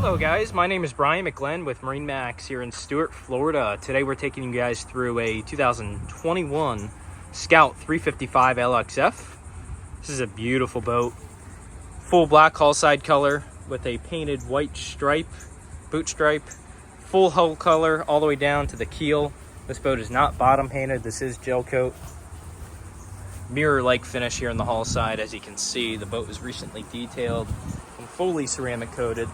Hello guys, my name is Bryan McGlynn with MarineMax here in Stuart, Florida. Today we're taking you guys through a 2021 Scout 355 LXF. This is a beautiful boat. Full black hull side color with a painted white stripe, boot stripe, full hull color all the way down to the keel. This boat is not bottom painted, this is gel coat. Mirror-like finish here on the hull side. As you can see, the boat was recently detailed and fully ceramic coated.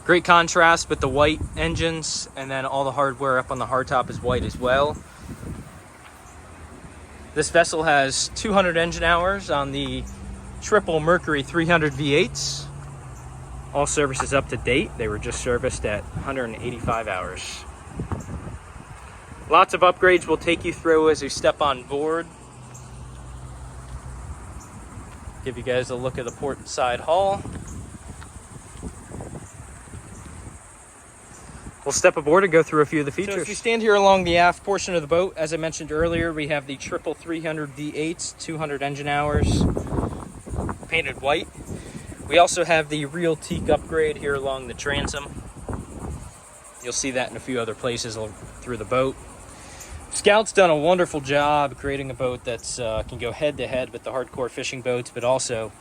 Great contrast with the white engines, and then all the hardware up on the hardtop is white as well. This vessel has 200 engine hours on the triple Mercury 300 V8s. All services up to date. They were just serviced at 185 hours. Lots of upgrades we'll take you through as we step on board. Give you guys a look at the port side hull. We'll step aboard and go through a few of the features. So as we stand here along the aft portion of the boat, as I mentioned earlier, we have the triple 300 V8s, 200 engine hours, painted white. We also have the real teak upgrade here along the transom. You'll see that in a few other places through the boat. Scout's done a wonderful job creating a boat that's can go head to head with the hardcore fishing boats, but also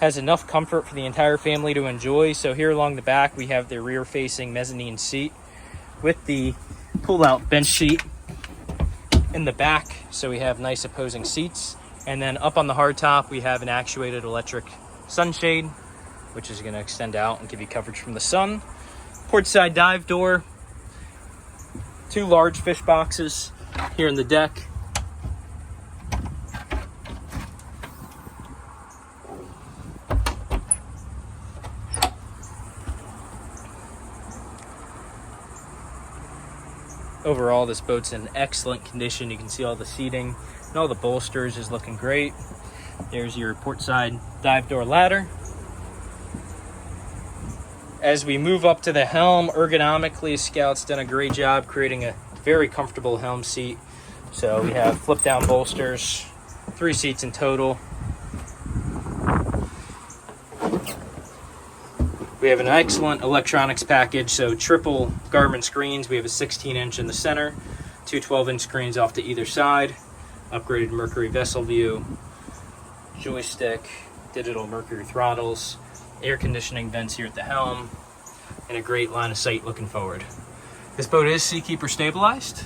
has enough comfort for the entire family to enjoy. So here along the back, we have the rear-facing mezzanine seat with the pull-out bench seat in the back. So we have nice opposing seats. And then up on the hardtop, we have an actuated electric sunshade, which is gonna extend out and give you coverage from the sun. Port side dive door, two large fish boxes here in the deck. Overall, this boat's in excellent condition. You can see all the seating and all the bolsters is looking great. There's your port side dive door ladder. As we move up to the helm, ergonomically, Scout's done a great job creating a very comfortable helm seat. So we have flip down bolsters, 3 seats in total. We have an excellent electronics package, so triple Garmin screens. We have a 16-inch in the center, 2 12-inch screens off to either side, upgraded Mercury vessel view, joystick, digital Mercury throttles, air conditioning vents here at the helm, and a great line of sight looking forward. This boat is Seakeeper stabilized.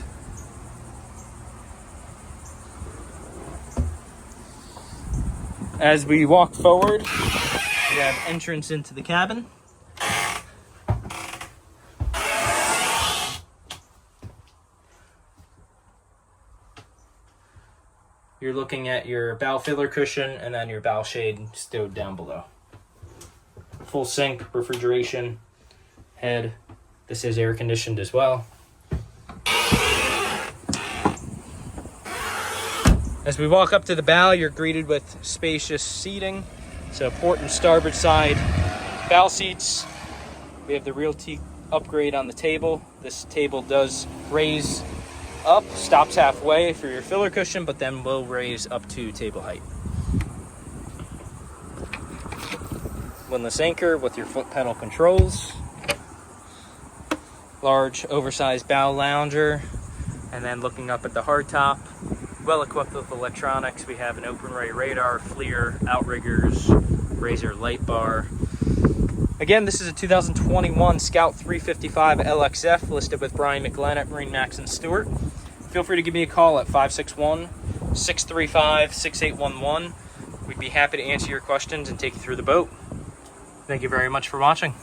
As we walk forward, we have entrance into the cabin. You're looking at your bow filler cushion and then your bow shade stowed down below. Full sink, refrigeration, head. This is air conditioned as well. As we walk up to the bow, you're greeted with spacious seating. So port and starboard side bow seats. We have the real teak upgrade on the table. This table does raise up, stops halfway for your filler cushion, but then will raise up to table height. Windlass anchor with your foot pedal controls. Large oversized bow lounger. And then looking up at the hardtop, well equipped with electronics. We have an open ray radar, FLIR, outriggers, Razor light bar. Again, this is a 2021 Scout 355 LXF listed with Bryan McGlynn at MarineMax in Stuart. Feel free to give me a call at 561-635-6811. We'd be happy to answer your questions and take you through the boat. Thank you very much for watching.